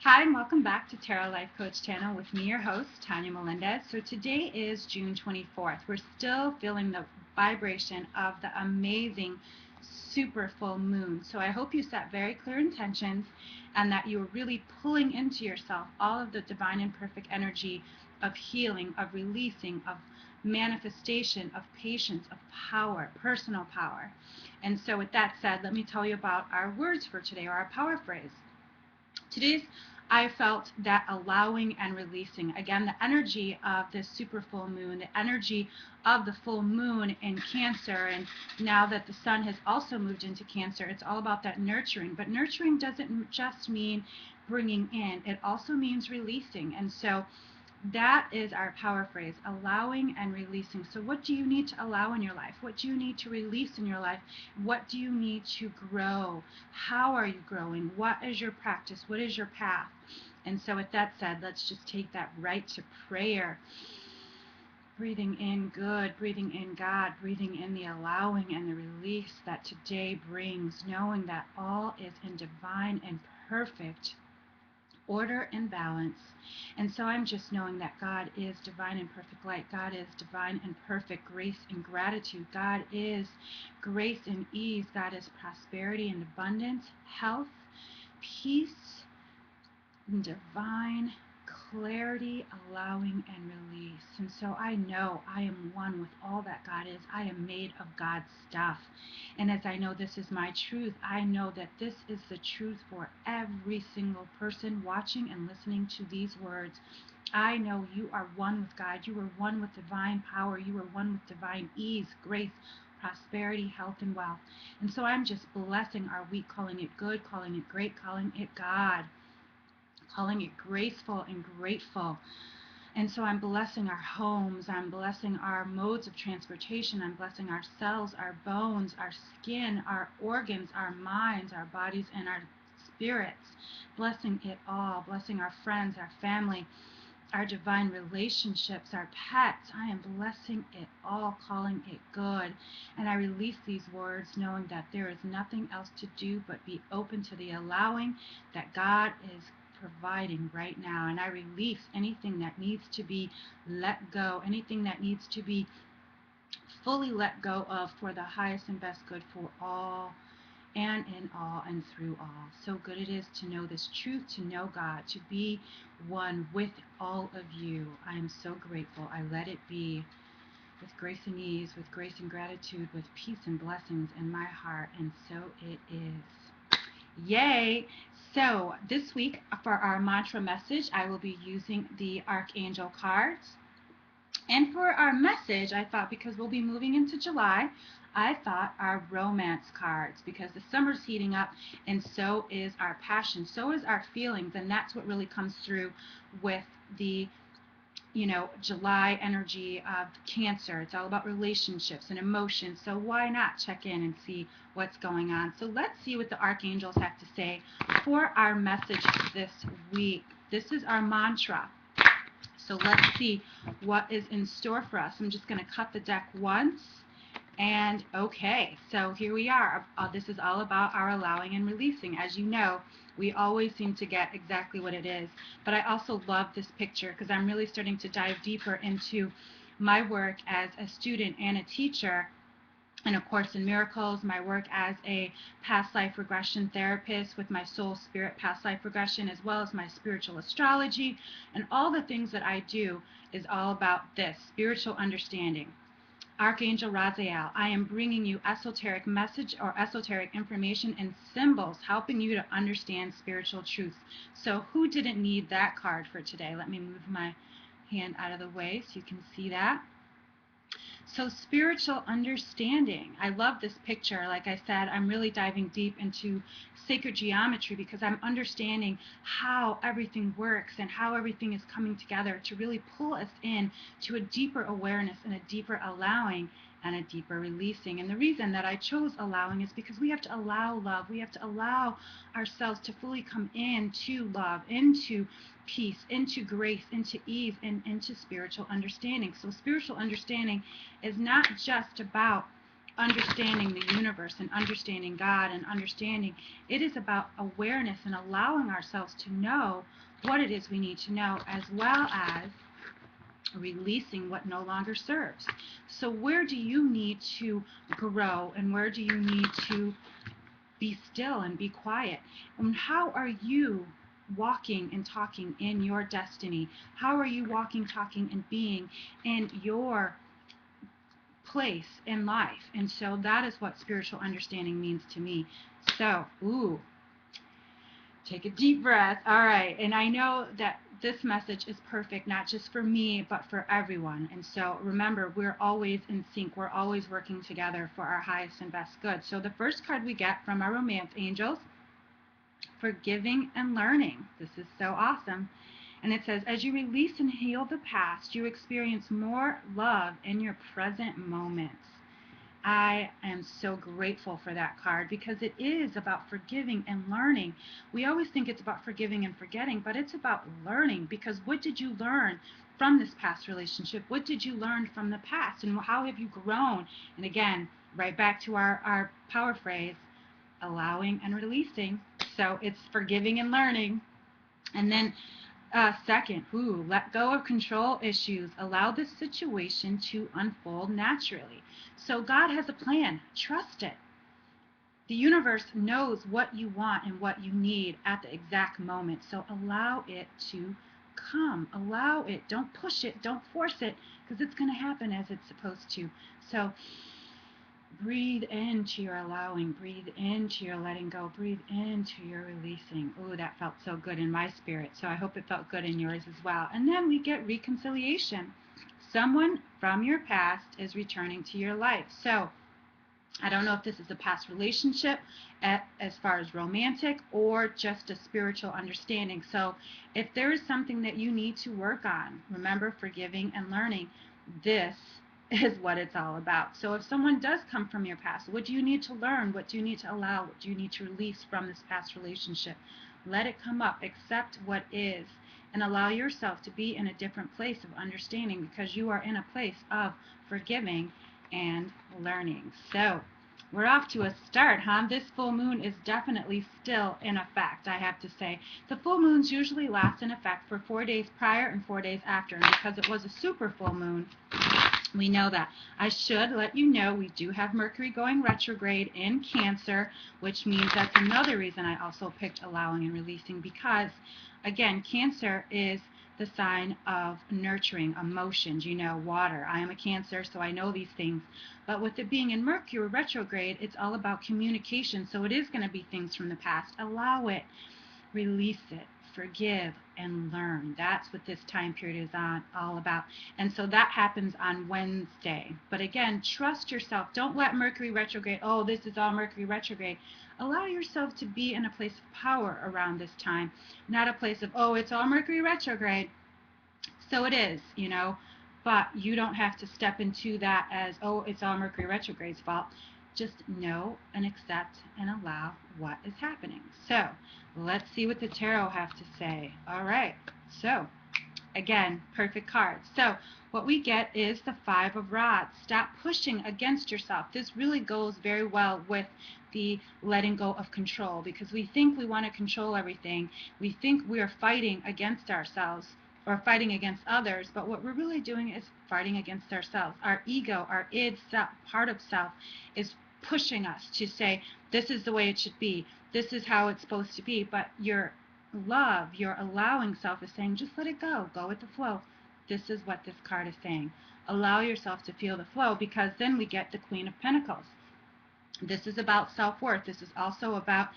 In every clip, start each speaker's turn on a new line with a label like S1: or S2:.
S1: Hi, and welcome back to Tarot Life Coach channel with me, your host, Tonya Melendez. So today is June 24th. We're still feeling the vibration of the amazing super full moon. So I hope you set very clear intentions and that you are really pulling into yourself all of the divine and perfect energy of healing, of releasing, of manifestation, of patience, of power, personal power. And so with that said, let me tell you about our words for today, or our power phrase. Today's I felt that allowing and releasing. Again, the energy of this super full moon, the energy of the full moon in Cancer, and now that the sun has also moved into Cancer, it's all about that nurturing. But nurturing doesn't just mean bringing in, it also means releasing. And so that is our power phrase, allowing and releasing. So what do you need to allow in your life? What do you need to release in your life? What do you need to grow? How are you growing? What is your practice? What is your path? And so with that said, let's just take that right to prayer. Breathing in good, breathing in God, breathing in the allowing and the release that today brings, knowing that all is in divine and perfect order and balance. And so I'm just knowing that God is divine and perfect light. God is divine and perfect grace and gratitude. God is grace and ease. God is prosperity and abundance, health, peace, and divine clarity, allowing and release. And so I know I am one with all that God is. I am made of God's stuff. And as I know this is my truth, I know that this is the truth for every single person watching and listening to these words. I know you are one with God. You are one with divine power. You are one with divine ease, grace, prosperity, health, and wealth. And so I'm just blessing our week, calling it good, calling it great, calling it God, calling it graceful and grateful. And so I'm blessing our homes, I'm blessing our modes of transportation, I'm blessing our cells, our bones, our skin, our organs, our minds, our bodies, and our spirits. Blessing it all, blessing our friends, our family, our divine relationships, our pets. I am blessing it all, calling it good. And I release these words knowing that there is nothing else to do but be open to the allowing that God is providing right now. And I release anything that needs to be let go, anything that needs to be fully let go of for the highest and best good for all and in all and through all. So good it is to know this truth, to know God, to be one with all of you. I am so grateful. I let it be with grace and ease, with grace and gratitude, with peace and blessings in my heart, and so it is. Yay! So this week for our mantra message, I will be using the Archangel cards. And for our message, I thought, because we'll be moving into July, I thought our romance cards, because the summer's heating up and so is our passion, so is our feelings, and that's what really comes through with the July energy of Cancer. It's all about relationships and emotions, so why not check in and see what's going on. So let's see what the archangels have to say for our message this week. This is our mantra. So let's see what is in store for us. I'm just going to cut the deck once. And okay, so here we are. This is all about our allowing and releasing. As you know, we always seem to get exactly what it is. But I also love this picture because I'm really starting to dive deeper into my work as a student and a teacher in A Course in Miracles, my work as a past life regression therapist with my soul spirit past life regression, as well as my spiritual astrology, and all the things that I do is all about this spiritual understanding. Archangel Raziel, I am bringing you esoteric message or esoteric information and symbols, helping you to understand spiritual truths. So who didn't need that card for today? Let me move my hand out of the way so you can see that. So spiritual understanding. I love this picture. Like I said, I'm really diving deep into sacred geometry because I'm understanding how everything works and how everything is coming together to really pull us in to a deeper awareness and a deeper allowing and a deeper releasing. And the reason that I chose allowing is because we have to allow love. We have to allow ourselves to fully come into love, into peace, into grace, into ease, and into spiritual understanding. So spiritual understanding is not just about understanding the universe and understanding God and understanding. It is about awareness and allowing ourselves to know what it is we need to know, as well as releasing what no longer serves. So where do you need to grow, and where do you need to be still and be quiet? And how are you walking and talking in your destiny? How are you walking, talking, and being in your place in life? And so that is what spiritual understanding means to me. So, take a deep breath. All right. And I know that this message is perfect, not just for me, but for everyone. And so remember, we're always in sync. We're always working together for our highest and best good. So the first card we get from our romance angels, forgiving and learning. This is so awesome. And it says, as you release and heal the past, you experience more love in your present moments. I am so grateful for that card, because it is about forgiving and learning. We always think it's about forgiving and forgetting, but it's about learning, because what did you learn from this past relationship? What did you learn from the past, and how have you grown? And again, right back to our power phrase, allowing and releasing. So it's forgiving and learning. And then second, let go of control issues. Allow this situation to unfold naturally. So God has a plan. Trust it. The universe knows what you want and what you need at the exact moment. So allow it to come. Allow it. Don't push it. Don't force it, because it's going to happen as it's supposed to. So breathe into your allowing, breathe into your letting go, breathe into your releasing. Ooh, that felt so good in my spirit. So I hope it felt good in yours as well. And then we get reconciliation. Someone from your past is returning to your life. So I don't know if this is a past relationship as far as romantic, or just a spiritual understanding. So if there is something that you need to work on, remember, forgiving and learning, this is what it's all about. So if someone does come from your past, what do you need to learn? What do you need to allow? What do you need to release from this past relationship? Let it come up. Accept what is, and allow yourself to be in a different place of understanding, because you are in a place of forgiving and learning. So we're off to a start, huh? This full moon is definitely still in effect, I have to say. The full moons usually last in effect for 4 days prior and 4 days after. And because it was a super full moon, we know that. I should let you know we do have Mercury going retrograde in Cancer, which means that's another reason I also picked allowing and releasing, because, again, Cancer is the sign of nurturing emotions, water. I am a Cancer, so I know these things. But with it being in Mercury retrograde, it's all about communication. So it is going to be things from the past. Allow it, release it, forgive, and learn. That's what this time period is all about. And so that happens on Wednesday. But again, trust yourself. Don't let Mercury retrograde, this is all Mercury retrograde. Allow yourself to be in a place of power around this time, not a place of, it's all Mercury retrograde. So it is, but you don't have to step into that as, it's all Mercury retrograde's fault. Just know and accept and allow what is happening. So let's see what the tarot have to say. All right. So again, perfect cards. So what we get is the Five of Rods. Stop pushing against yourself. This really goes very well with the letting go of control, because we think we want to control everything. We think we are fighting against ourselves or fighting against others, but what we're really doing is fighting against ourselves. Our ego, our id, part of self, is pushing us to say, this is the way it should be, this is how it's supposed to be. But your love, your allowing self is saying, just let it go with the flow. This is what this card is saying. Allow yourself to feel the flow, because then we get the Queen of Pentacles. This is about self-worth. This is also about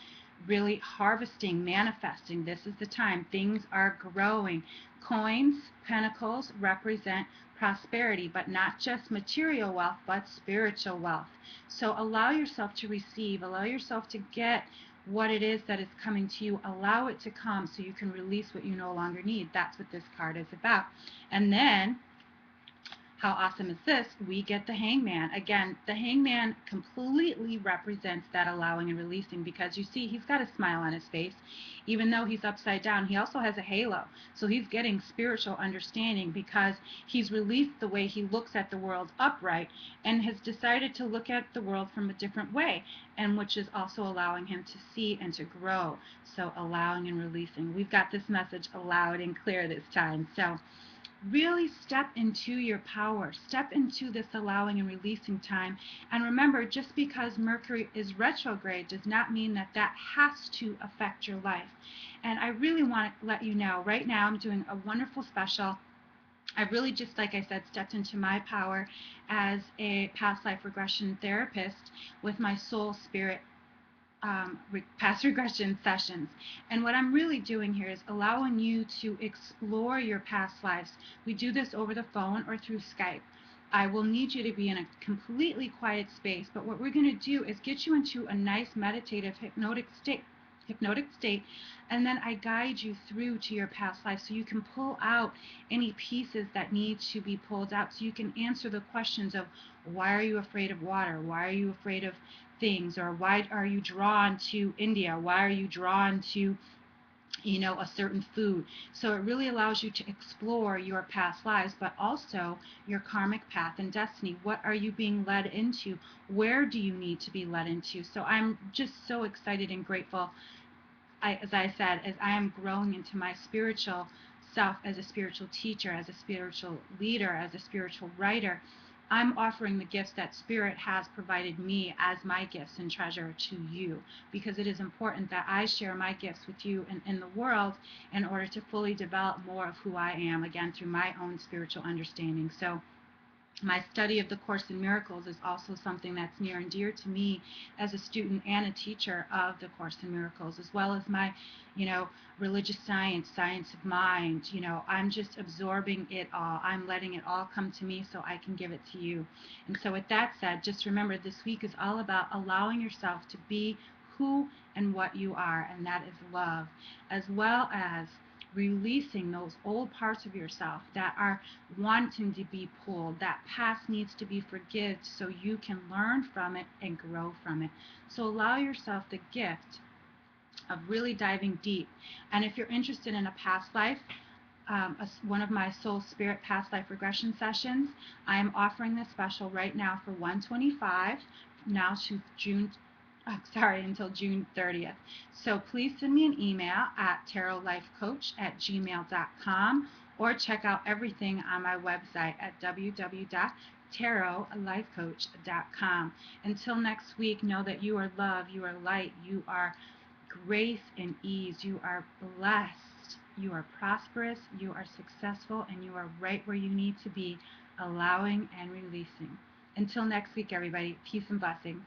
S1: really harvesting, manifesting. This is the time. Things are growing. Coins, pentacles represent prosperity, but not just material wealth, but spiritual wealth. So allow yourself to receive, allow yourself to get what it is that is coming to you. Allow it to come so you can release what you no longer need. That's what this card is about. And then How awesome is this? We get the hangman. Again, the hangman completely represents that allowing and releasing, because you see, he's got a smile on his face. Even though he's upside down, he also has a halo. So he's getting spiritual understanding because he's released the way he looks at the world upright and has decided to look at the world from a different way, and which is also allowing him to see and to grow. So allowing and releasing. We've got this message loud and clear this time. So really step into your power. Step into this allowing and releasing time. And remember, just because Mercury is retrograde does not mean that that has to affect your life. And I really want to let you know, right now I'm doing a wonderful special. I really just, like I said, stepped into my power as a past life regression therapist with my soul spirit past regression sessions. And what I'm really doing here is allowing you to explore your past lives. We do this over the phone or through Skype. I will need you to be in a completely quiet space, but what we're going to do is get you into a nice meditative hypnotic state, and then I guide you through to your past life so you can pull out any pieces that need to be pulled out, so you can answer the questions of why are you afraid of water, why are you afraid of things, or why are you drawn to India, why are you drawn to a certain food. So it really allows you to explore your past lives, but also your karmic path and destiny. What are you being led into? Where do you need to be led into? So I'm just so excited and grateful, as I said, as I am growing into my spiritual self as a spiritual teacher, as a spiritual leader, as a spiritual writer. I'm offering the gifts that Spirit has provided me as my gifts and treasure to you, because it is important that I share my gifts with you and in the world in order to fully develop more of who I am, again, through my own spiritual understanding. So my study of the Course in Miracles is also something that's near and dear to me as a student and a teacher of the Course in Miracles, as well as my, religious science, science of mind. I'm just absorbing it all. I'm letting it all come to me so I can give it to you. And so with that said, just remember, this week is all about allowing yourself to be who and what you are, and that is love, as well as releasing those old parts of yourself that are wanting to be pulled. That past needs to be forgiven so you can learn from it and grow from it. So allow yourself the gift of really diving deep. And if you're interested in a past life, one of my soul spirit past life regression sessions, I am offering this special right now for $125 now to until June 30th. So please send me an email at tarotlifecoach@gmail.com, or check out everything on my website at www.tarotlifecoach.com. Until next week, know that you are love, you are light, you are grace and ease, you are blessed, you are prosperous, you are successful, and you are right where you need to be, allowing and releasing. Until next week, everybody, peace and blessings.